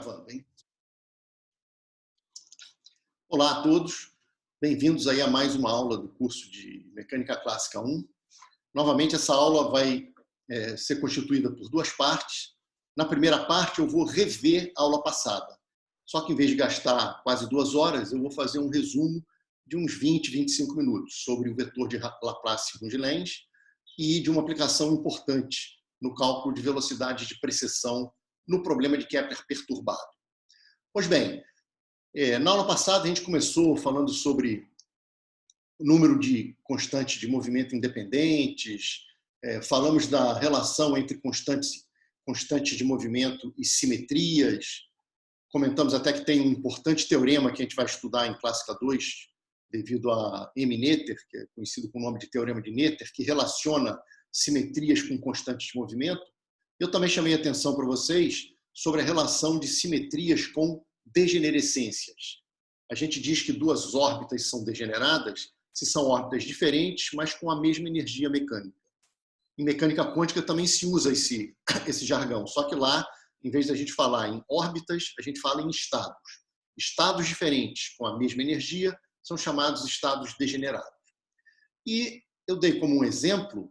Gravando, hein? Olá a todos, bem-vindos aí a mais uma aula do curso de Mecânica Clássica 1. Novamente, essa aula vai ser constituída por duas partes. Na primeira parte, eu vou rever a aula passada. Só que, em vez de gastar quase 2 horas, eu vou fazer um resumo de uns 20, 25 minutos sobre o vetor de Laplace-Runge-Lenz e de uma aplicação importante no cálculo de velocidade de precessão no problema de Kepler perturbado. Pois bem, na aula passada a gente começou falando sobre o número de constantes de movimento independentes, falamos da relação entre constantes de movimento e simetrias, comentamos até que tem um importante teorema que a gente vai estudar em Clássica 2, devido a M-Noether, que é conhecido com o nome de Teorema de Noether, que relaciona simetrias com constantes de movimento. Eu também chamei a atenção para vocês sobre a relação de simetrias com degenerescências. A gente diz que duas órbitas são degeneradas se são órbitas diferentes, mas com a mesma energia mecânica. Em mecânica quântica também se usa esse jargão, só que lá, em vez de a gente falar em órbitas, a gente fala em estados. Estados diferentes com a mesma energia são chamados estados degenerados. E eu dei como um exemplo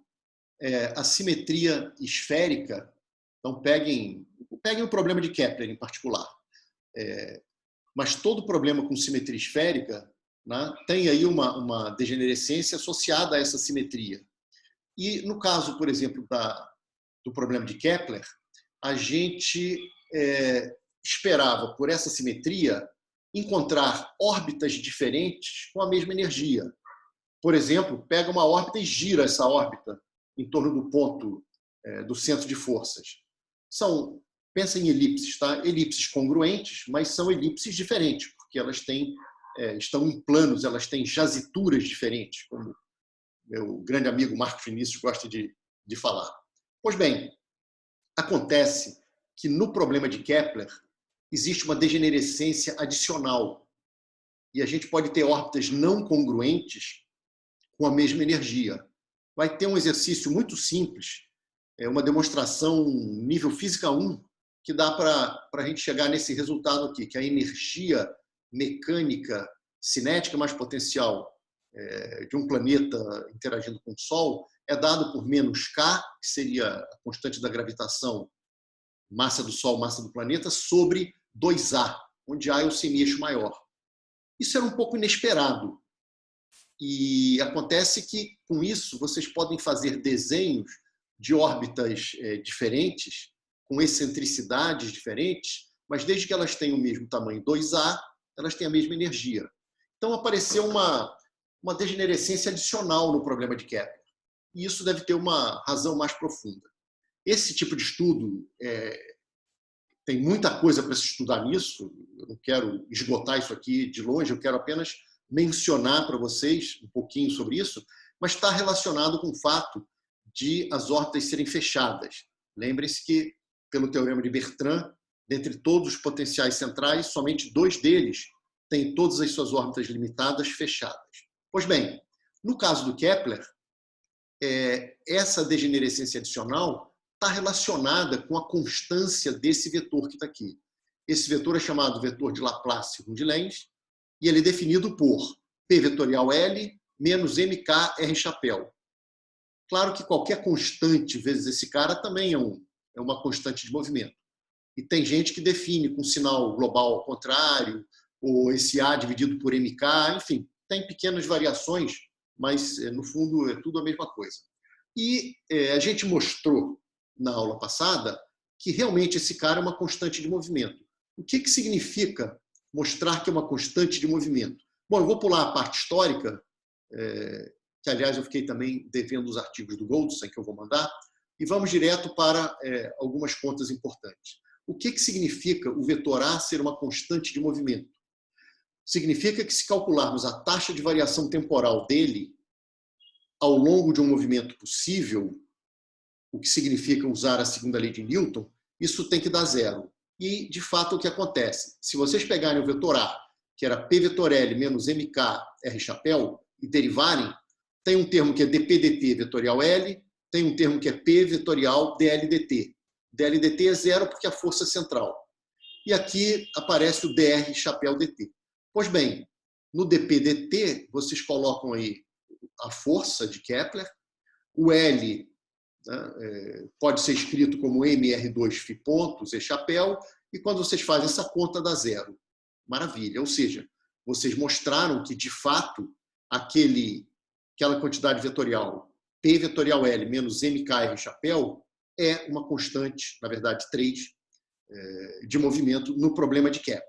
a simetria esférica. Então, peguem o problema de Kepler em particular. Mas todo problema com simetria esférica, né, tem aí uma degenerescência associada a essa simetria. E no caso, por exemplo, do problema de Kepler, a gente esperava, por essa simetria, encontrar órbitas diferentes com a mesma energia. Por exemplo, pega uma órbita e gira essa órbita em torno do ponto do centro de forças. Pensa em elipses, tá? Elipses congruentes, mas são elipses diferentes, porque elas estão em planos, elas têm jazituras diferentes, como meu grande amigo Marcos Vinícius gosta de falar. Pois bem, acontece que no problema de Kepler existe uma degenerescência adicional e a gente pode ter órbitas não congruentes com a mesma energia. Vai ter um exercício muito simples, uma demonstração nível física 1, que dá para a gente chegar nesse resultado aqui, que a energia mecânica cinética mais potencial de um planeta interagindo com o Sol é dado por menos K, que seria a constante da gravitação, massa do Sol, massa do planeta, sobre 2A, onde A é o semi-eixo maior. Isso era um pouco inesperado. E acontece que, com isso, vocês podem fazer desenhos de órbitas diferentes, com excentricidades diferentes, mas desde que elas tenham o mesmo tamanho, 2A, elas têm a mesma energia. Então, apareceu uma degenerescência adicional no problema de Kepler. E isso deve ter uma razão mais profunda. Esse tipo de estudo, tem muita coisa para se estudar nisso, eu não quero esgotar isso aqui de longe, eu quero apenas mencionar para vocês um pouquinho sobre isso, mas está relacionado com o fato de as órbitas serem fechadas. Lembrem-se que, pelo teorema de Bertrand, dentre todos os potenciais centrais, somente 2 deles têm todas as suas órbitas limitadas fechadas. Pois bem, no caso do Kepler, essa degenerescência adicional está relacionada com a constância desse vetor que está aqui. Esse vetor é chamado vetor de Laplace-Runge-Lenz e ele é definido por P vetorial L menos MK R chapéu. Claro que qualquer constante vezes esse cara também é uma constante de movimento. E tem gente que define com sinal global ao contrário, ou esse A dividido por MK, enfim, tem pequenas variações, mas no fundo é tudo a mesma coisa. E a gente mostrou na aula passada que realmente esse cara é uma constante de movimento. O que significa mostrar que é uma constante de movimento? Bom, eu vou pular a parte histórica, que aliás eu fiquei também devendo os artigos do Goldstein, que eu vou mandar, e vamos direto para algumas contas importantes. O que significa o vetor A ser uma constante de movimento? Significa que, se calcularmos a taxa de variação temporal dele ao longo de um movimento possível, o que significa usar a segunda lei de Newton, isso tem que dar 0. E, de fato, o que acontece? Se vocês pegarem o vetor A, que era P vetor L menos MK R chapéu, e derivarem, tem um termo que é dp dt vetorial L, tem um termo que é P vetorial dl dt. dl dt é 0 porque é a força central. E aqui aparece o dr chapéu dt. Pois bem, no dp-dt, vocês colocam aí a força de Kepler, o L, né, pode ser escrito como mr2 φ pontos e chapéu, e quando vocês fazem essa conta dá zero. Maravilha. Ou seja, vocês mostraram que, de fato, aquela quantidade vetorial P vetorial L menos MKR chapéu é uma constante, na verdade 3, de movimento no problema de Kepler.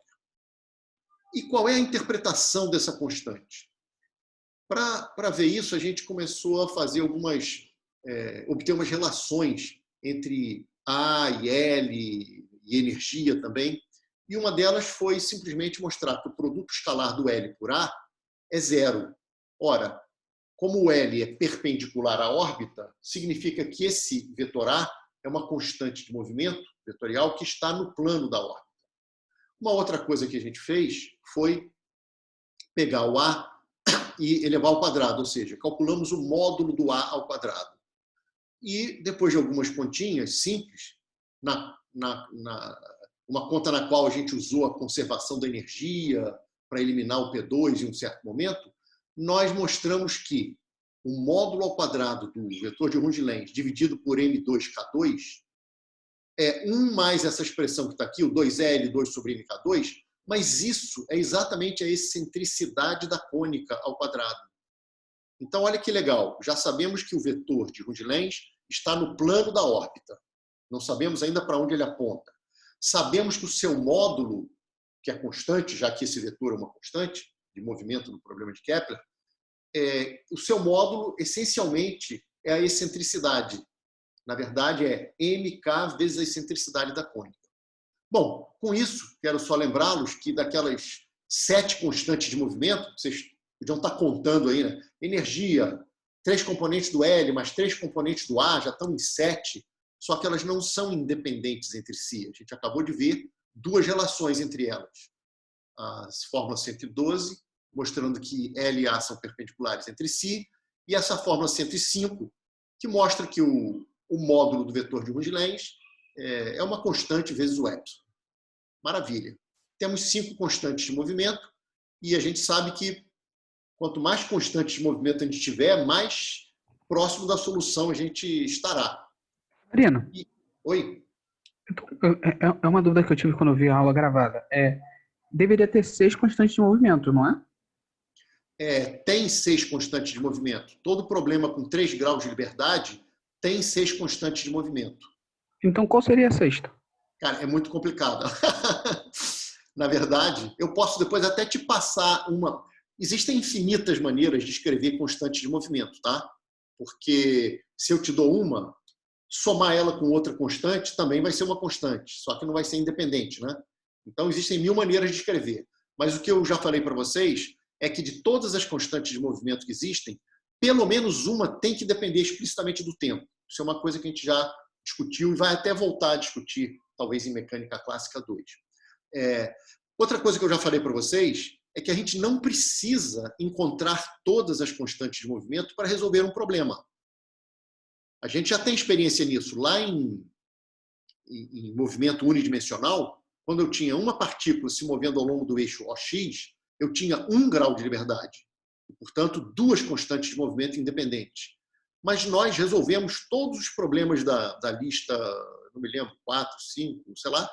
E qual é a interpretação dessa constante? Para ver isso, a gente começou a fazer obter umas relações entre A e L e energia também, e uma delas foi simplesmente mostrar que o produto escalar do L por A é zero. Ora, como o L é perpendicular à órbita, significa que esse vetor A é uma constante de movimento vetorial que está no plano da órbita. Uma outra coisa que a gente fez foi pegar o A e elevar ao quadrado, ou seja, calculamos o módulo do A ao quadrado. E depois de algumas continhas simples, uma conta na qual a gente usou a conservação da energia para eliminar o P2 em um certo momento, nós mostramos que o módulo ao quadrado do vetor de Runge-Lenz dividido por M2K2 é 1 mais essa expressão que está aqui, o 2L, 2 sobre MK2, mas isso é exatamente a excentricidade da cônica ao quadrado. Então, olha que legal, já sabemos que o vetor de Runge-Lenz está no plano da órbita. Não sabemos ainda para onde ele aponta. Sabemos que o seu módulo, que é constante, já que esse vetor é uma constante de movimento no problema de Kepler, o seu módulo, essencialmente, é a excentricidade. Na verdade, é mk vezes a excentricidade da cônica. Bom, com isso, quero só lembrá-los que daquelas 7 constantes de movimento, vocês podiam estar contando aí, né? Energia, 3 componentes do L mais 3 componentes do A, já estão em 7, só que elas não são independentes entre si. A gente acabou de ver 2 relações entre elas. A fórmula 112, mostrando que L e A são perpendiculares entre si, e essa fórmula 105, que mostra que o módulo do vetor de Runge-Lenz é uma constante vezes o epsilon. Maravilha. Temos 5 constantes de movimento, e a gente sabe que quanto mais constantes de movimento a gente tiver, mais próximo da solução a gente estará. Marino, Oi? é uma dúvida que eu tive quando eu vi a aula gravada. Deveria ter 6 constantes de movimento, não é? Tem 6 constantes de movimento. Todo problema com 3 graus de liberdade tem 6 constantes de movimento. Então, qual seria a sexta? Cara, é muito complicado. Na verdade, eu posso depois até te passar uma... Existem infinitas maneiras de escrever constantes de movimento, tá? Porque se eu te dou uma, somar ela com outra constante também vai ser uma constante, só que não vai ser independente, né? Então, existem 1000 maneiras de escrever. Mas o que eu já falei para vocês é que de todas as constantes de movimento que existem, pelo menos uma tem que depender explicitamente do tempo. Isso é uma coisa que a gente já discutiu e vai até voltar a discutir, talvez em Mecânica Clássica 2. Outra coisa que eu já falei para vocês é que a gente não precisa encontrar todas as constantes de movimento para resolver um problema. A gente já tem experiência nisso. Lá em movimento unidimensional, quando eu tinha uma partícula se movendo ao longo do eixo OX, eu tinha 1 grau de liberdade. E, portanto, 2 constantes de movimento independentes. Mas nós resolvemos todos os problemas da lista, não me lembro, 4, 5, sei lá,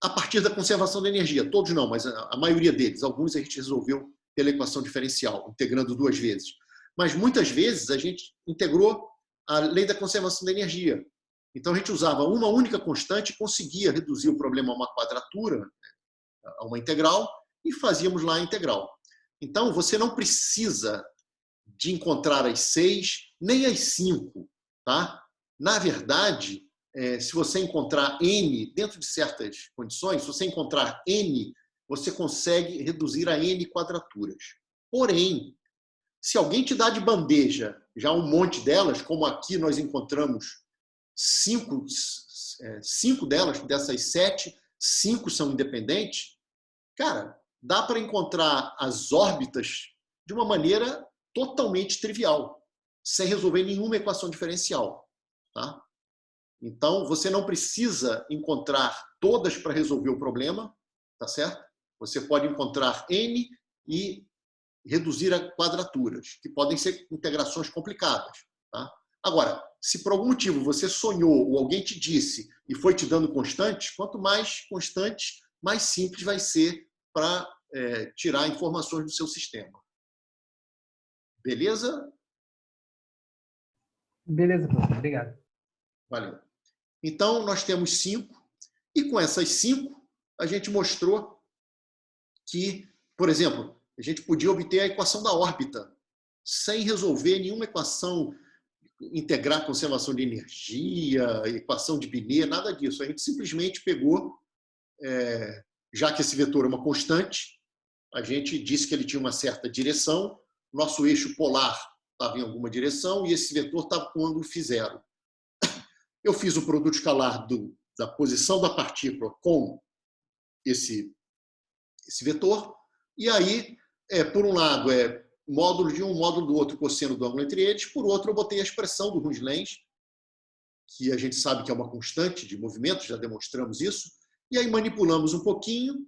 a partir da conservação da energia. Todos não, mas a maioria deles. Alguns a gente resolveu pela equação diferencial, integrando 2 vezes. Mas muitas vezes a gente integrou a lei da conservação da energia. Então a gente usava uma única constante e conseguia reduzir o problema a uma quadratura, a uma integral, e fazíamos lá a integral. Então você não precisa de encontrar as 6, nem as 5. Tá? Na verdade, se você encontrar N, dentro de certas condições, se você encontrar N, você consegue reduzir a N quadraturas. Porém, se alguém te dá de bandeja já um monte delas, como aqui nós encontramos 5 delas, dessas 7, 5 são independentes, cara, dá para encontrar as órbitas de uma maneira totalmente trivial, sem resolver nenhuma equação diferencial. Tá? Então, você não precisa encontrar todas para resolver o problema, tá certo? Você pode encontrar N e reduzir a quadraturas, que podem ser integrações complicadas. Tá? Agora, se por algum motivo você sonhou ou alguém te disse e foi te dando constantes, quanto mais constantes, mais simples vai ser para tirar informações do seu sistema. Beleza? Beleza, professor. Obrigado. Valeu. Então, nós temos 5, e com essas 5, a gente mostrou que, por exemplo, a gente podia obter a equação da órbita sem resolver nenhuma equação, integrar conservação de energia, equação de Binet, nada disso. A gente simplesmente pegou, já que esse vetor é uma constante, a gente disse que ele tinha uma certa direção, nosso eixo polar estava em alguma direção e esse vetor estava com ângulo φ0. Eu fiz o produto escalar da posição da partícula com esse vetor, e aí, por um lado, módulo de um, módulo do outro, cosseno do ângulo entre eles, por outro, eu botei a expressão do Runge-Lenz, que a gente sabe que é uma constante de movimento, já demonstramos isso, e aí manipulamos um pouquinho,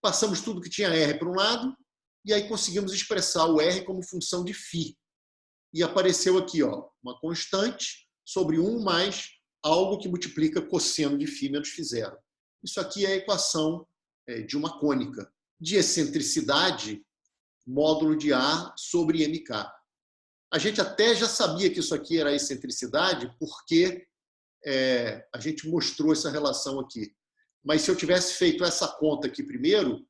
passamos tudo que tinha R para um lado, e aí conseguimos expressar o R como função de φ. E apareceu aqui, ó, uma constante sobre 1 mais algo que multiplica cosseno de φ menos φ0. Isso aqui é a equação de uma cônica, de excentricidade, módulo de A sobre MK. A gente até já sabia que isso aqui era excentricidade, porque a gente mostrou essa relação aqui. Mas se eu tivesse feito essa conta aqui primeiro,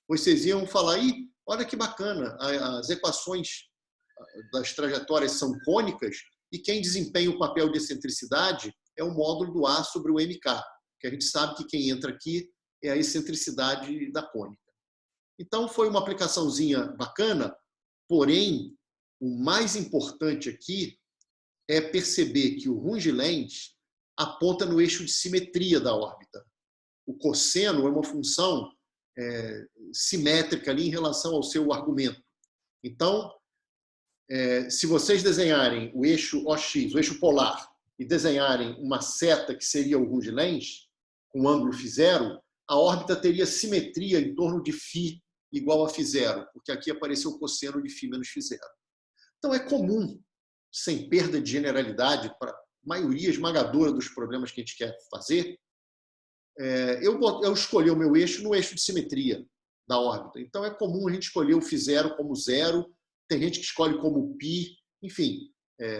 vocês iam falar, olha que bacana, as equações das trajetórias são cônicas e quem desempenha o papel de excentricidade é o módulo do A sobre o MK, que a gente sabe que quem entra aqui é a excentricidade da cônica. Então, foi uma aplicaçãozinha bacana, porém, o mais importante aqui é perceber que o Runge-Lenz aponta no eixo de simetria da órbita. O cosseno é uma função simétrica ali em relação ao seu argumento. Então, se vocês desenharem o eixo OX, o eixo polar, e desenharem uma seta que seria o Runge-Lenz, com ângulo φ0, a órbita teria simetria em torno de φ igual a φ0, porque aqui apareceu o cosseno de φ menos φ0. Então, é comum, sem perda de generalidade, para a maioria esmagadora dos problemas que a gente quer fazer, eu escolhi o meu eixo no eixo de simetria da órbita. Então, é comum a gente escolher o φ0 como 0, tem gente que escolhe como π, enfim,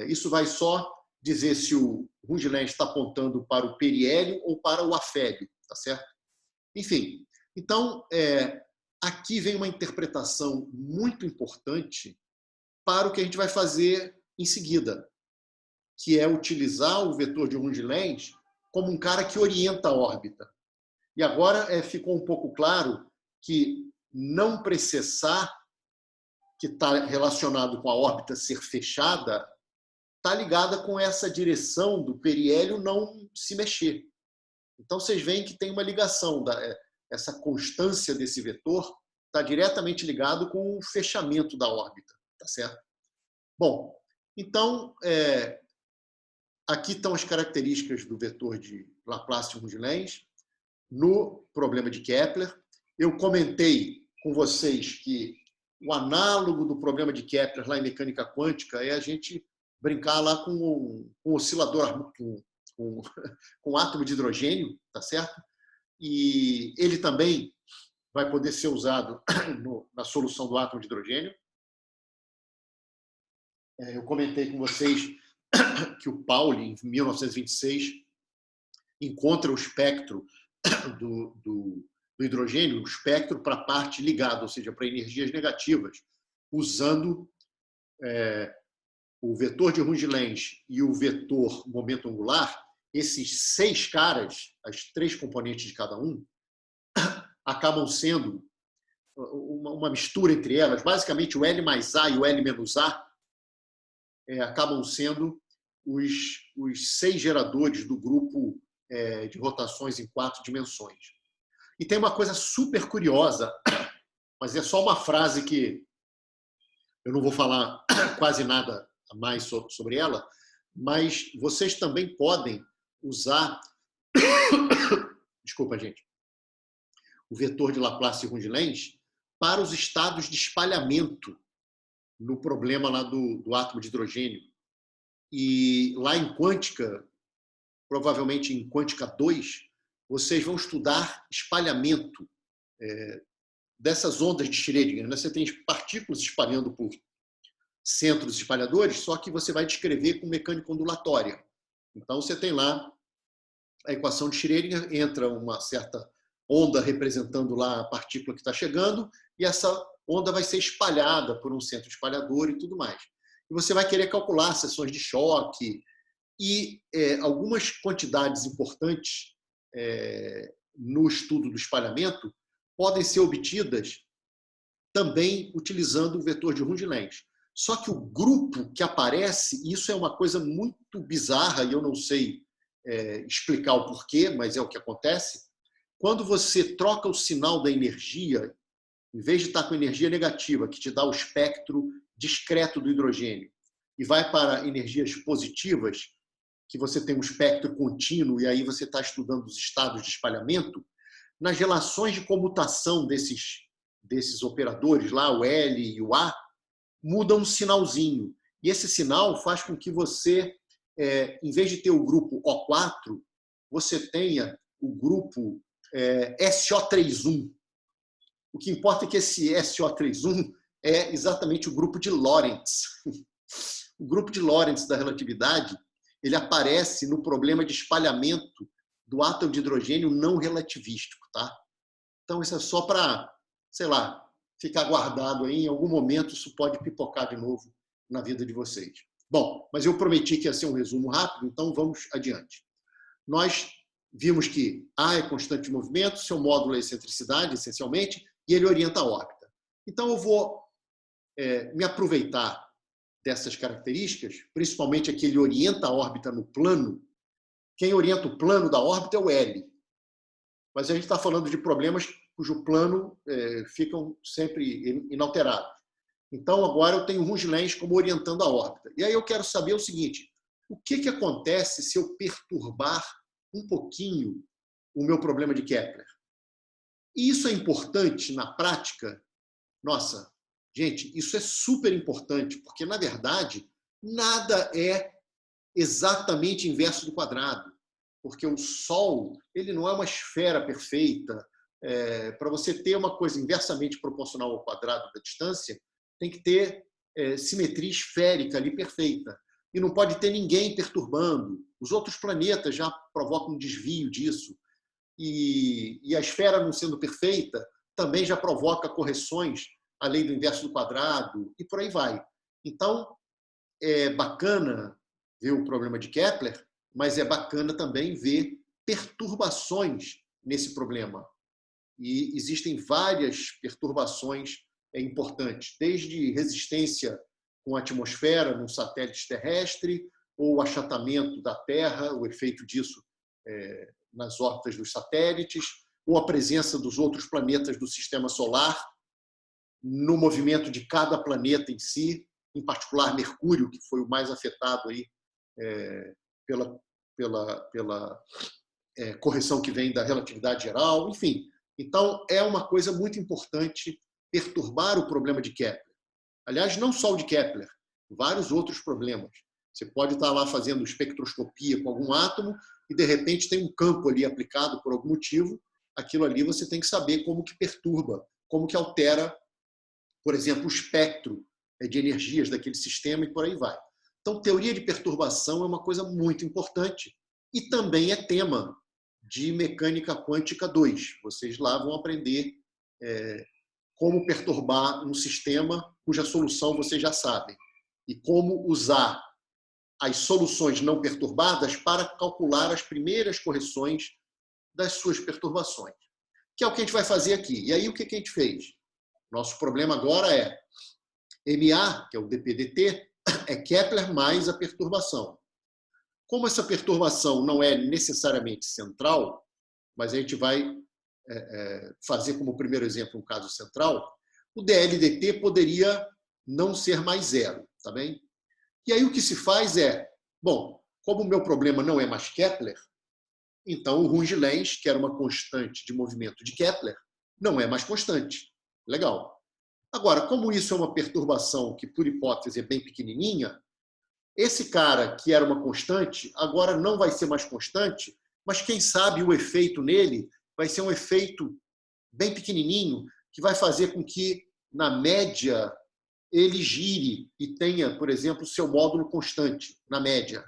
isso vai só dizer se o Runge-Lenz está apontando para o periélio ou para o afélio, tá certo? Enfim, então, aqui vem uma interpretação muito importante para o que a gente vai fazer em seguida, que é utilizar o vetor de Runge-Lenz como um cara que orienta a órbita. E agora ficou um pouco claro que não precessar, que está relacionado com a órbita ser fechada, está ligada com essa direção do periélio não se mexer. Então, vocês veem que tem uma ligação, essa constância desse vetor está diretamente ligado com o fechamento da órbita, tá certo? Bom, então, aqui estão as características do vetor de Laplace Runge-Lenz no problema de Kepler. Eu comentei com vocês que o análogo do problema de Kepler lá em mecânica quântica é a gente brincar lá com um oscilador, com átomo de hidrogênio, tá certo? E ele também vai poder ser usado na solução do átomo de hidrogênio. Eu comentei com vocês que o Pauli, em 1926, encontra o espectro do hidrogênio, o espectro para a parte ligada, ou seja, para energias negativas, usando o vetor de Runge-Lenz e o vetor momento angular. Esses 6 caras, as 3 componentes de cada um, acabam sendo uma mistura entre elas. Basicamente, o L mais A e o L menos A acabam sendo os 6 geradores do grupo de rotações em 4 dimensões. E tem uma coisa super curiosa, mas é só uma frase que eu não vou falar quase nada mais sobre ela, mas vocês também podem usar, desculpa, gente, o vetor de Laplace-Runge-Lenz para os estados de espalhamento no problema lá do átomo de hidrogênio. E lá em quântica, provavelmente em quântica 2, vocês vão estudar espalhamento dessas ondas de Schrödinger. Você tem partículas espalhando por centros espalhadores, só que você vai descrever com mecânica ondulatória. Então, você tem lá a equação de Schrödinger, entra uma certa onda representando lá a partícula que está chegando, e essa onda vai ser espalhada por um centro espalhador e tudo mais. E você vai querer calcular seções de choque e algumas quantidades importantes no estudo do espalhamento podem ser obtidas também utilizando o vetor de Runge-Lenz. Só que o grupo que aparece, isso é uma coisa muito bizarra, e eu não sei explicar o porquê, mas é o que acontece. Quando você troca o sinal da energia, em vez de estar com energia negativa, que te dá o espectro discreto do hidrogênio, e vai para energias positivas, que você tem um espectro contínuo, e aí você está estudando os estados de espalhamento, nas relações de comutação desses operadores lá, o L e o A, muda um sinalzinho. E esse sinal faz com que você, em vez de ter o grupo O4, você tenha o grupo SO31. O que importa é que esse SO31 é exatamente o grupo de Lorentz. O grupo de Lorentz da relatividade, ele aparece no problema de espalhamento do átomo de hidrogênio não relativístico, tá? Então, isso é só para, sei lá, ficar guardado aí. Em algum momento, isso pode pipocar de novo na vida de vocês. Bom, mas eu prometi que ia ser um resumo rápido, então vamos adiante. Nós vimos que A é constante de movimento, seu módulo é excentricidade, essencialmente, e ele orienta a órbita. Então, eu vou me aproveitar dessas características, principalmente a que ele orienta a órbita no plano. Quem orienta o plano da órbita é o L. Mas a gente está falando de problemas cujo plano ficam sempre inalterados. Então, agora eu tenho Runge-Lenz como orientando a órbita. E aí eu quero saber o seguinte: o que acontece se eu perturbar um pouquinho o meu problema de Kepler? E isso é importante na prática? Nossa, gente, isso é super importante, porque, na verdade, nada é exatamente inverso do quadrado. Porque o Sol, ele não é uma esfera perfeita. Para você ter uma coisa inversamente proporcional ao quadrado da distância, tem que ter simetria esférica ali perfeita. E não pode ter ninguém perturbando. Os outros planetas já provocam um desvio disso. E a esfera não sendo perfeita também já provoca correções à lei do inverso do quadrado e por aí vai. Então, é bacana ver o problema de Kepler, mas é bacana também ver perturbações nesse problema. E existem várias perturbações importantes, desde resistência com a atmosfera num satélite terrestre, ou achatamento da Terra, o efeito disso nas órbitas dos satélites, ou a presença dos outros planetas do sistema solar no movimento de cada planeta em si, em particular Mercúrio, que foi o mais afetado aí, pela correção que vem da relatividade geral, enfim. Então, é uma coisa muito importante perturbar o problema de Kepler. Aliás, não só o de Kepler, vários outros problemas. Você pode estar lá fazendo espectroscopia com algum átomo e, de repente, tem um campo ali aplicado por algum motivo. Aquilo ali você tem que saber como que perturba, como que altera, por exemplo, o espectro de energias daquele sistema e por aí vai. Então, teoria de perturbação é uma coisa muito importante e também é tema de mecânica quântica 2. Vocês lá vão aprender como perturbar um sistema cuja solução vocês já sabem e como usar as soluções não perturbadas para calcular as primeiras correções das suas perturbações, que é o que a gente vai fazer aqui. E aí, o que a gente fez? Nosso problema agora é MA, que é o dPdt, é Kepler mais a perturbação. Como essa perturbação não é necessariamente central, mas a gente vai fazer como primeiro exemplo um caso central, o dLdt poderia não ser mais zero, tá bem? E aí o que se faz é, bom, como o meu problema não é mais Kepler, Então, o Runge-Lens, que era uma constante de movimento de Kepler, não é mais constante. Legal. Agora, como isso é uma perturbação que, por hipótese, é bem pequenininha, esse cara que era uma constante, agora não vai ser mais constante, mas quem sabe o efeito nele vai ser um efeito bem pequenininho, que vai fazer com que, na média, ele gire e tenha, por exemplo, seu módulo constante, na média,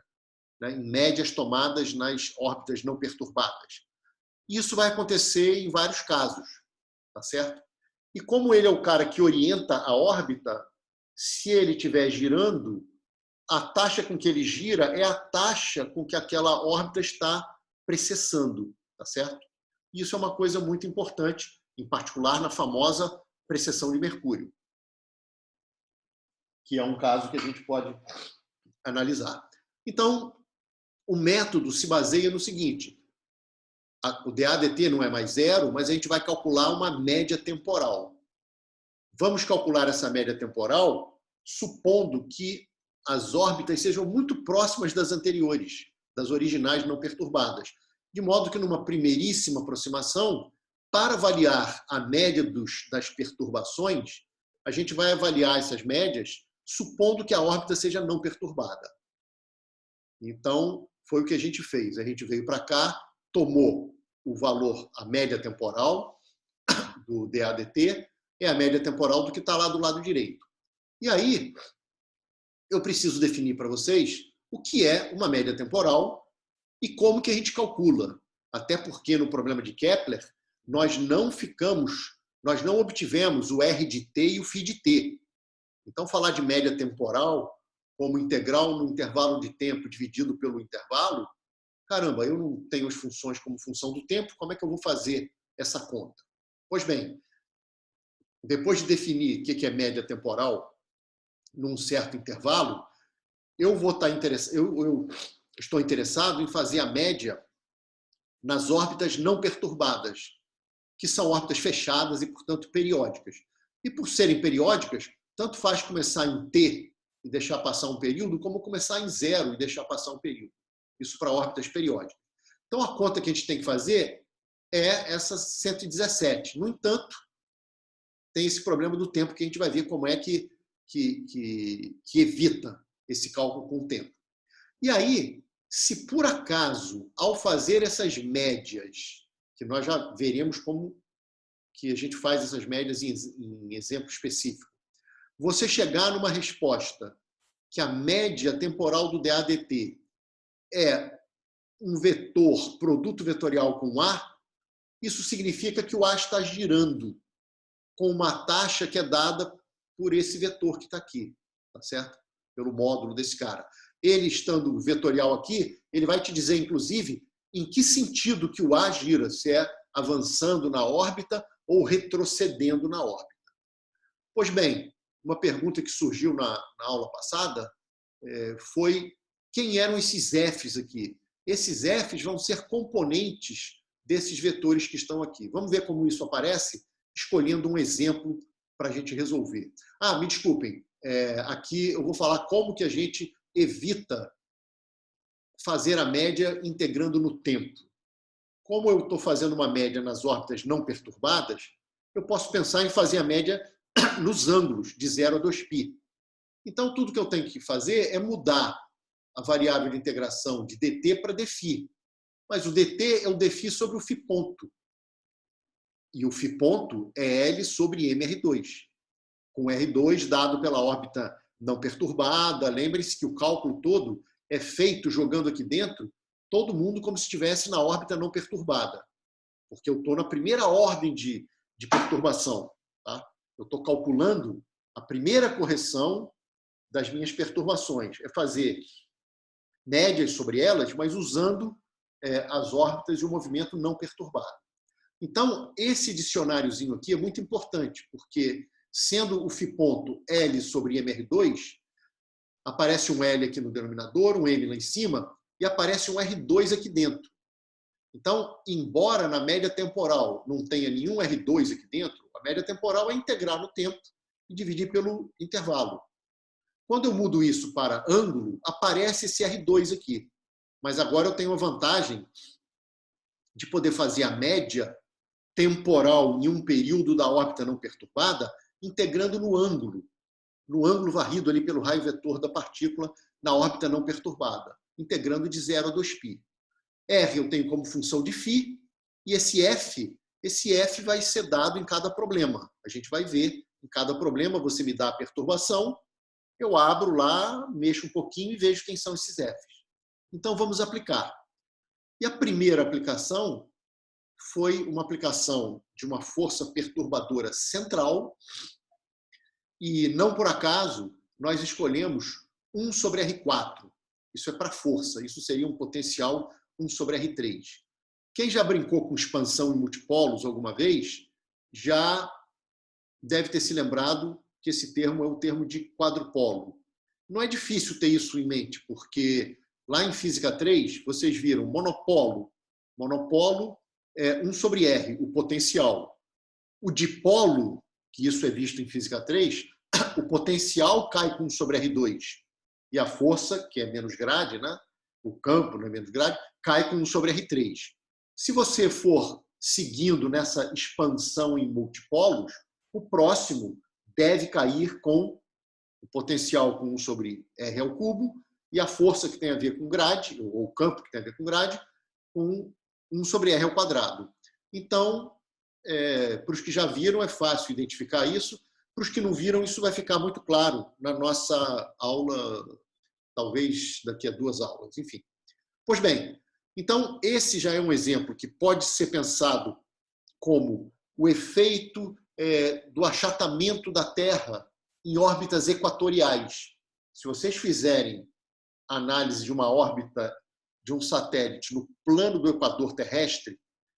né, em médias tomadas nas órbitas não perturbadas. Isso vai acontecer em vários casos, tá certo? E como ele é o cara que orienta a órbita, se ele estiver girando, a taxa com que ele gira é a taxa com que aquela órbita está precessando, tá certo? Isso é uma coisa muito importante, em particular na famosa precessão de Mercúrio, que é um caso que a gente pode analisar. Então, o método se baseia no seguinte: o DADT não é mais zero, mas a gente vai calcular uma média temporal. Vamos calcular essa média temporal supondo que as órbitas sejam muito próximas das anteriores, das originais não perturbadas. De modo que, numa primeiríssima aproximação, para avaliar a média das perturbações, a gente vai avaliar essas médias supondo que a órbita seja não perturbada. Então, foi o que a gente fez. A gente veio para cá, tomou o valor, a média temporal do DADT, é a média temporal do que está lá do lado direito. E aí, eu preciso definir para vocês o que é uma média temporal e como que a gente calcula. Até porque no problema de Kepler, nós não obtivemos o R de T e o φ de T. Então, falar de média temporal como integral no intervalo de tempo dividido pelo intervalo, caramba, eu não tenho as funções como função do tempo, como é que eu vou fazer essa conta? Pois bem, depois de definir o que é média temporal num certo intervalo, eu estou interessado em fazer a média nas órbitas não perturbadas, que são órbitas fechadas e, portanto, periódicas. E por serem periódicas, tanto faz começar em T e deixar passar um período, como começar em 0 e deixar passar um período. Isso para órbitas periódicas. Então, a conta que a gente tem que fazer é essa 117. No entanto, tem esse problema do tempo que a gente vai ver como é que evita esse cálculo com o tempo. E aí, se por acaso, ao fazer essas médias, que nós já veremos como que a gente faz essas médias em exemplo específico, você chegar numa resposta que a média temporal do DADT é um vetor, produto vetorial com A, isso significa que o A está girando com uma taxa que é dada por esse vetor que está aqui, tá certo? Pelo módulo desse cara. Ele estando vetorial aqui, ele vai te dizer, inclusive, em que sentido que o A gira, se é avançando na órbita ou retrocedendo na órbita. Pois bem, uma pergunta que surgiu na aula passada foi quem eram esses Fs aqui? Esses Fs vão ser componentes desses vetores que estão aqui. Vamos ver como isso aparece, escolhendo um exemplo para a gente resolver. Me desculpem, aqui eu vou falar como que a gente evita fazer a média integrando no tempo. Como eu estou fazendo uma média nas órbitas não perturbadas, eu posso pensar em fazer a média nos ângulos de 0 a 2π. Então, tudo que eu tenho que fazer é mudar a variável de integração de dt para dφ. Mas o dt é o dφ sobre o φ ponto. E o φ ponto é L sobre mR2. Com R2 dado pela órbita não perturbada. Lembre-se que o cálculo todo é feito jogando aqui dentro todo mundo como se estivesse na órbita não perturbada. Porque eu estou na primeira ordem de perturbação. Tá? Eu estou calculando a primeira correção das minhas perturbações. É fazer médias sobre elas, mas usando as órbitas e o movimento não perturbado. Então, esse dicionáriozinho aqui é muito importante, porque, sendo o φ ponto L sobre mR2, aparece um L aqui no denominador, um M lá em cima, e aparece um R2 aqui dentro. Então, embora na média temporal não tenha nenhum R2 aqui dentro, a média temporal é integrar no tempo e dividir pelo intervalo. Quando eu mudo isso para ângulo, aparece esse R2 aqui. Mas agora eu tenho a vantagem de poder fazer a média temporal em um período da órbita não perturbada, integrando no ângulo varrido ali pelo raio vetor da partícula na órbita não perturbada, integrando de 0 a 2π. R eu tenho como função de φ, e esse F vai ser dado em cada problema. A gente vai ver, em cada problema você me dá a perturbação, eu abro lá, mexo um pouquinho e vejo quem são esses Fs. Então vamos aplicar. E a primeira aplicação foi uma aplicação de uma força perturbadora central, e não por acaso nós escolhemos 1 sobre R4. Isso é para força, isso seria um potencial 1 sobre R3. Quem já brincou com expansão em multipolos alguma vez, já deve ter se lembrado que esse termo é o termo de quadrupolo. Não é difícil ter isso em mente, porque lá em Física 3, vocês viram monopolo. Monopolo é 1 sobre R, o potencial. O dipolo, que isso é visto em Física 3, o potencial cai com 1 sobre R2. E a força, que é menos grade, né? O campo não é menos grade, cai com 1 sobre R3. Se você for seguindo nessa expansão em multipolos, o próximo deve cair com o potencial com 1 sobre R ao cubo e a força que tem a ver com grade, ou o campo que tem a ver com grade, com 1 sobre R ao quadrado. Então, para os que já viram, é fácil identificar isso. Para os que não viram, isso vai ficar muito claro na nossa aula, talvez daqui a 2 aulas, enfim. Pois bem, então esse já é um exemplo que pode ser pensado como o efeito do achatamento da Terra em órbitas equatoriais. Se vocês fizerem análise de uma órbita de um satélite no plano do equador terrestre,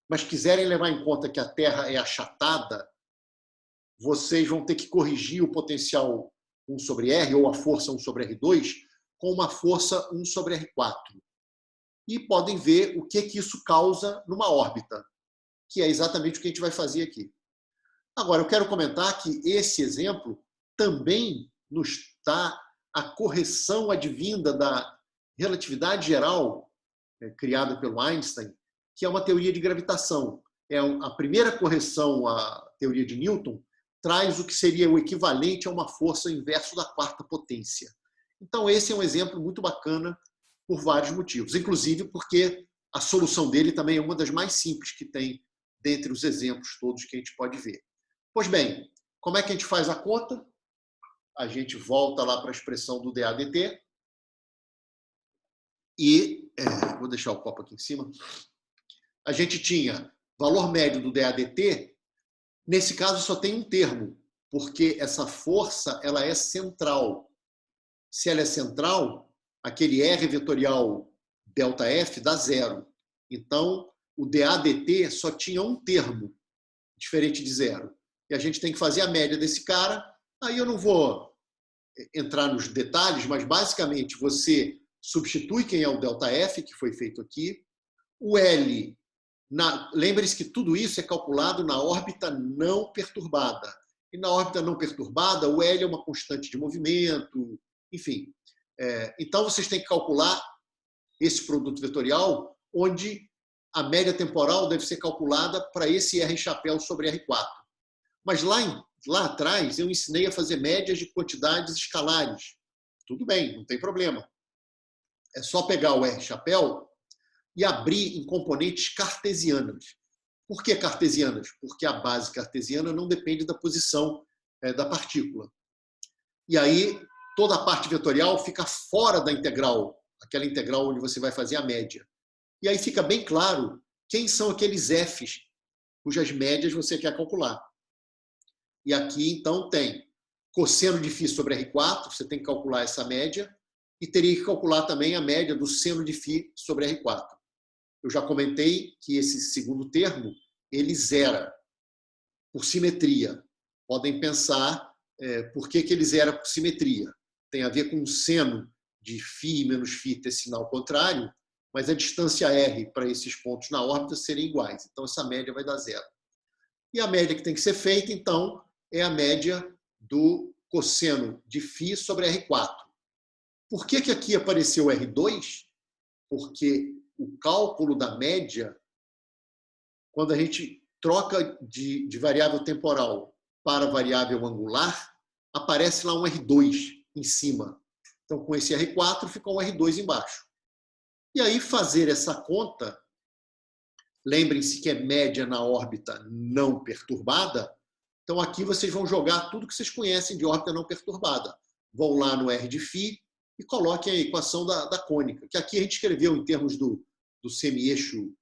mas quiserem levar em conta que a Terra é achatada, vocês vão ter que corrigir o potencial 1 sobre R, ou a força 1 sobre R2, com uma força 1 sobre R4. E podem ver o que isso causa numa órbita, que é exatamente o que a gente vai fazer aqui. Agora, eu quero comentar que esse exemplo também nos dá a correção advinda da relatividade geral, criada pelo Einstein, que é uma teoria de gravitação. A primeira correção à teoria de Newton traz o que seria o equivalente a uma força inverso da 4ª potência. Então, esse é um exemplo muito bacana por vários motivos, inclusive porque a solução dele também é uma das mais simples que tem dentre os exemplos todos que a gente pode ver. Pois bem, como é que a gente faz a conta? A gente volta lá para a expressão do dAdt e, vou deixar o copo aqui em cima, a gente tinha valor médio do dAdt, nesse caso só tem um termo, porque essa força ela é central. Se ela é central, aquele R vetorial ΔF dá 0. Então, o dAdt só tinha um termo, diferente de 0. E a gente tem que fazer a média desse cara. Aí eu não vou entrar nos detalhes, mas basicamente você substitui quem é o ΔF, que foi feito aqui. O L, lembre-se que tudo isso é calculado na órbita não perturbada. E na órbita não perturbada, o L é uma constante de movimento, enfim. Então, vocês têm que calcular esse produto vetorial, onde a média temporal deve ser calculada para esse R chapéu sobre R4. Mas lá atrás, eu ensinei a fazer médias de quantidades escalares. Tudo bem, não tem problema. É só pegar o R chapéu e abrir em componentes cartesianas. Por que cartesianas? Porque a base cartesiana não depende da posição da partícula. E aí, toda a parte vetorial fica fora da integral, aquela integral onde você vai fazer a média. E aí fica bem claro quem são aqueles Fs cujas médias você quer calcular. E aqui, então, tem cosseno de φ sobre R4, você tem que calcular essa média, e teria que calcular também a média do seno de φ sobre R4. Eu já comentei que esse segundo termo, ele zera por simetria. Podem pensar por que ele zera por simetria. Tem a ver com o seno de φ menos φ ter sinal contrário, mas a distância r para esses pontos na órbita seriam iguais. Então, essa média vai dar 0. E a média que tem que ser feita, então, é a média do cosseno de φ sobre R4. Por que aqui apareceu R2? Porque o cálculo da média quando a gente troca de variável temporal para variável angular, aparece lá um R2 em cima. Então, com esse R4, fica um R2 embaixo. E aí, fazer essa conta, lembrem-se que é média na órbita não perturbada. Então, aqui vocês vão jogar tudo que vocês conhecem de órbita não perturbada. Vão lá no R de φ e coloquem a equação da cônica, que aqui a gente escreveu em termos do semi-eixo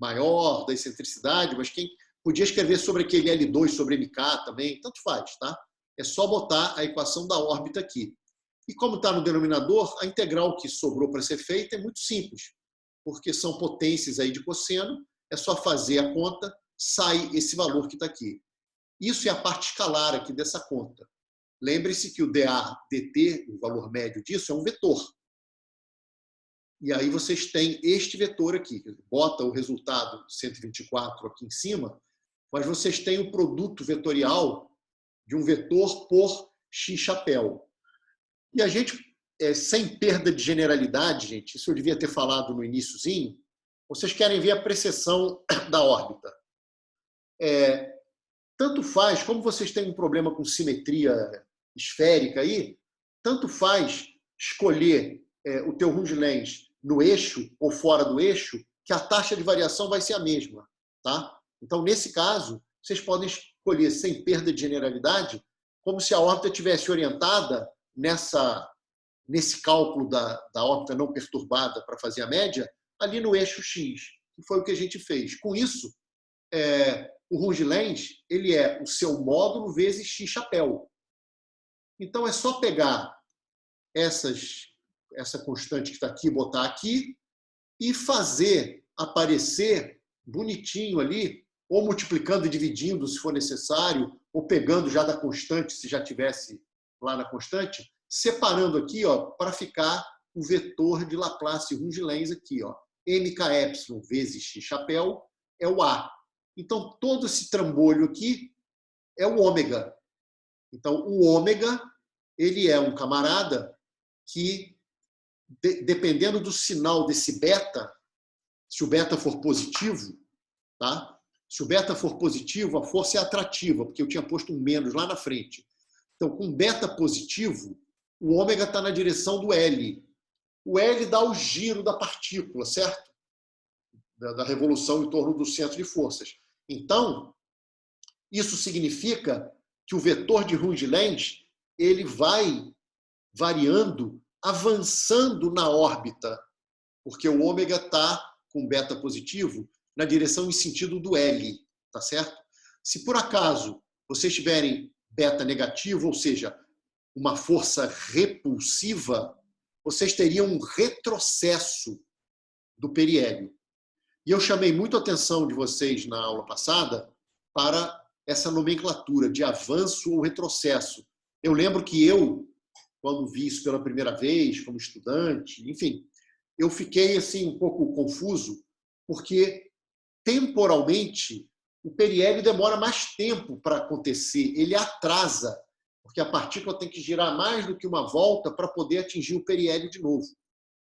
maior, da excentricidade, mas quem podia escrever sobre aquele L2 sobre MK também, tanto faz, tá? É só botar a equação da órbita aqui. E como está no denominador, a integral que sobrou para ser feita é muito simples, porque são potências aí de cosseno, é só fazer a conta, sai esse valor que está aqui. Isso é a parte escalar aqui dessa conta. Lembre-se que o dA dt, o valor médio disso, é um vetor. E aí vocês têm este vetor aqui, bota o resultado 124 aqui em cima, mas vocês têm o produto vetorial de um vetor por x chapéu. E a gente, sem perda de generalidade, gente, isso eu devia ter falado no iniciozinho, vocês querem ver a precessão da órbita. Tanto faz, como vocês têm um problema com simetria esférica aí, tanto faz escolher o teu Runge-Lenz no eixo ou fora do eixo, que a taxa de variação vai ser a mesma. Tá? Então, nesse caso, vocês podem escolher, sem perda de generalidade, como se a órbita estivesse orientada nesse cálculo da órbita não perturbada para fazer a média, ali no eixo X, que foi o que a gente fez. Com isso, o Runge-Lenz ele é o seu módulo vezes x chapéu. Então, é só pegar essa constante que está aqui, botar aqui, e fazer aparecer bonitinho ali, ou multiplicando e dividindo, se for necessário, ou pegando já da constante, se já tivesse lá na constante, separando aqui para ficar o vetor de Laplace Runge-Lenz aqui. MKY vezes x chapéu é o A. Então, todo esse trambolho aqui é o ômega. Então, o ômega ele é um camarada que, dependendo do sinal desse beta, se o beta for positivo, tá? Se o beta for positivo, a força é atrativa, porque eu tinha posto um menos lá na frente. Então, com beta positivo, o ômega está na direção do L. O L dá o giro da partícula, certo? Da revolução em torno do centro de forças. Então, isso significa que o vetor de Runge-Lenz ele vai variando, avançando na órbita, porque o ômega está com beta positivo na direção em sentido do L, tá certo? Se por acaso vocês tiverem beta negativo, ou seja, uma força repulsiva, vocês teriam um retrocesso do periélio. E eu chamei muito a atenção de vocês na aula passada para essa nomenclatura de avanço ou retrocesso. Eu lembro que quando vi isso pela primeira vez, como estudante, enfim, eu fiquei assim um pouco confuso, porque temporalmente o periélio demora mais tempo para acontecer, ele atrasa, porque a partícula tem que girar mais do que uma volta para poder atingir o periélio de novo,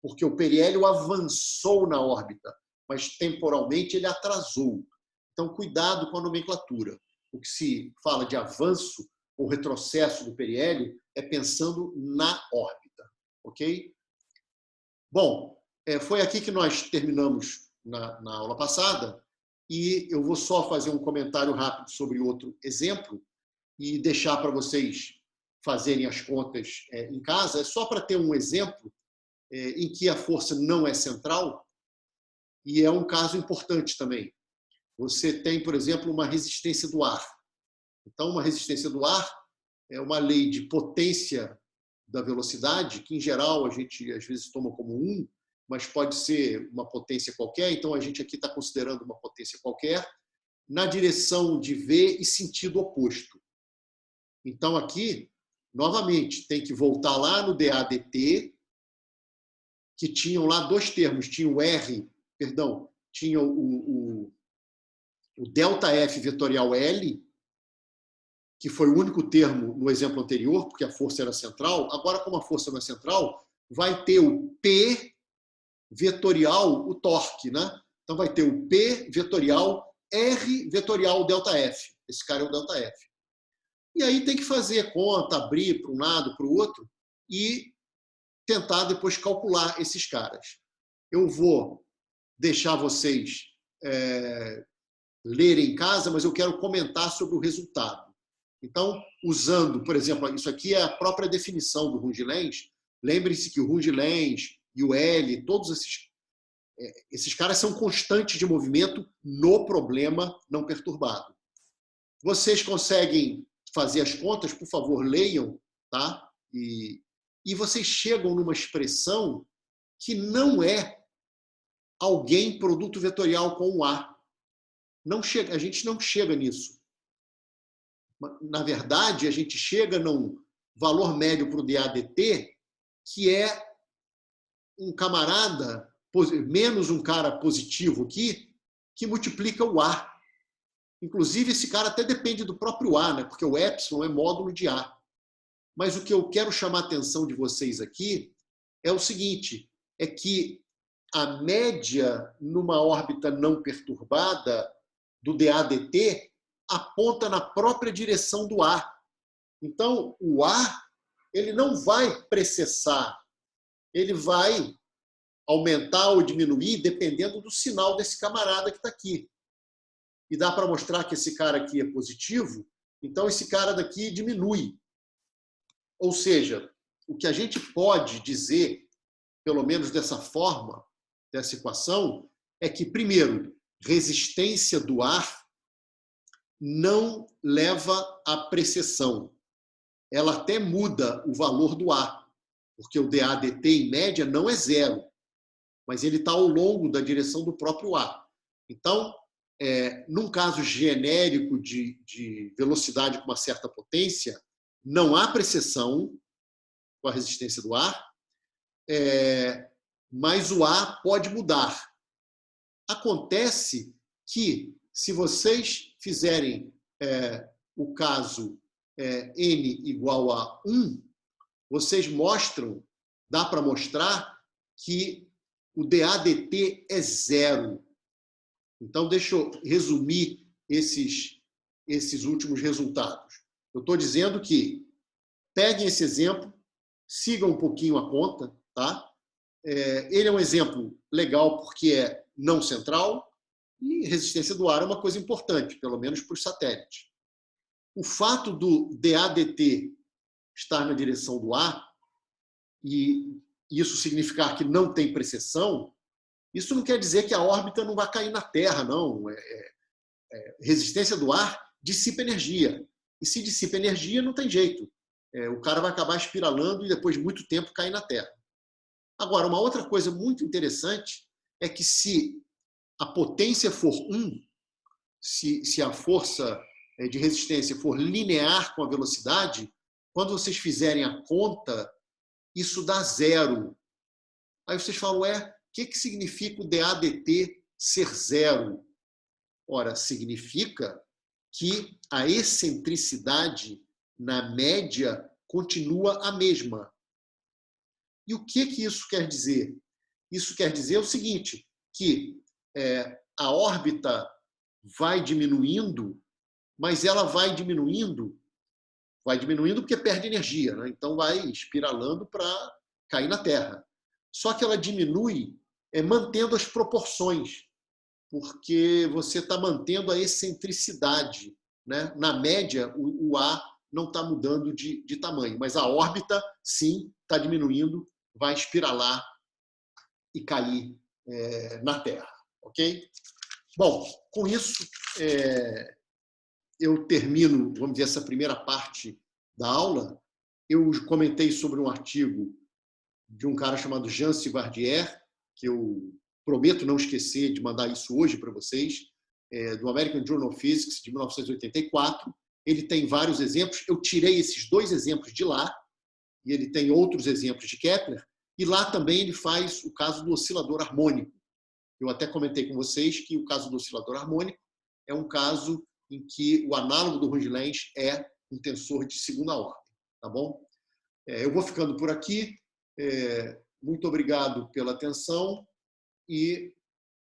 porque o periélio avançou na órbita, mas temporalmente ele atrasou. Então, cuidado com a nomenclatura. O que se fala de avanço ou retrocesso do periélio é pensando na órbita, ok? Bom, foi aqui que nós terminamos na aula passada e eu vou só fazer um comentário rápido sobre outro exemplo e deixar para vocês fazerem as contas em casa. É só para ter um exemplo em que a força não é central e é um caso importante também. Você tem, por exemplo, uma resistência do ar. Então, uma resistência do ar é uma lei de potência da velocidade, que em geral a gente às vezes toma como 1, mas pode ser uma potência qualquer. Então, a gente aqui está considerando uma potência qualquer na direção de V e sentido oposto. Então, aqui, novamente, tem que voltar lá no dA dt, que tinham lá dois termos. Tinha o R, perdão, tinha o ΔF vetorial L, que foi o único termo no exemplo anterior, porque a força era central. Agora, como a força não é central, vai ter o P vetorial, o torque, né? Então vai ter o P vetorial R vetorial delta F. Esse cara é o delta F. E aí tem que fazer conta, abrir para um lado, para o outro e tentar depois calcular esses caras. Eu vou deixar vocês lerem em casa, mas eu quero comentar sobre o resultado. Então, usando, por exemplo, isso aqui é a própria definição do Runge-Lenz. Lembre-se que o Runge-Lenz e o L, todos esses caras são constantes de movimento no problema não perturbado. Vocês conseguem fazer as contas? Por favor, leiam, tá? E vocês chegam numa expressão que não é alguém produto vetorial com o A. Não chega, a gente não chega nisso. Na verdade, a gente chega num valor médio para o DADT, que é um camarada, menos um cara positivo aqui, que multiplica o A. Inclusive, esse cara até depende do próprio A, né? Porque o epsilon é módulo de A. Mas o que eu quero chamar a atenção de vocês aqui é o seguinte, é que a média numa órbita não perturbada do DADT aponta na própria direção do A. Então, o A ele não vai precessar, ele vai aumentar ou diminuir dependendo do sinal desse camarada que está aqui. E dá para mostrar que esse cara aqui é positivo, então esse cara daqui diminui. Ou seja, o que a gente pode dizer, pelo menos dessa forma, dessa equação, é que, primeiro, resistência do ar não leva à precessão. Ela até muda o valor do A, porque o DADT, em média, não é zero, mas ele está ao longo da direção do próprio A. Então, num caso genérico de velocidade com uma certa potência, não há precessão com a resistência do ar, mas o A pode mudar. Acontece que, se vocês fizerem o caso n igual a 1, vocês mostram, dá para mostrar que o DADT é zero. Então, deixa eu resumir esses últimos resultados. Eu estou dizendo que peguem esse exemplo, sigam um pouquinho a conta, tá? Ele é um exemplo legal porque é não central e resistência do ar é uma coisa importante, pelo menos para os satélites. O fato do DADT estar na direção do A e isso significar que não tem precessão, isso não quer dizer que a órbita não vai cair na Terra, não. Resistência do ar dissipa energia. E se dissipa energia, não tem jeito. O cara vai acabar espiralando e depois de muito tempo cair na Terra. Agora, uma outra coisa muito interessante é que se a potência for 1, se a força de resistência for linear com a velocidade, quando vocês fizerem a conta, isso dá zero. Aí vocês falam, o que significa o DADT ser zero? Ora, significa que a excentricidade na média continua a mesma. E o que isso quer dizer? Isso quer dizer o seguinte, que a órbita vai diminuindo, mas ela vai diminuindo porque perde energia, né? Então vai espiralando para cair na Terra. Só que ela diminui mantendo as proporções, porque você está mantendo a excentricidade, né? Na média, o A não está mudando de tamanho, mas a órbita, sim, está diminuindo, vai espiralar e cair na Terra. Ok? Bom, com isso, eu termino, vamos dizer, essa primeira parte da aula. Eu comentei sobre um artigo de um cara chamado Jean Sivardier, que eu prometo não esquecer de mandar isso hoje para vocês, do American Journal of Physics, de 1984. Ele tem vários exemplos. Eu tirei esses 2 exemplos de lá, e ele tem outros exemplos de Kepler, e lá também ele faz o caso do oscilador harmônico. Eu até comentei com vocês que o caso do oscilador harmônico é um caso em que o análogo do Runge-Lenz é um tensor de segunda ordem. Tá bom? Eu vou ficando por aqui. Muito obrigado pela atenção e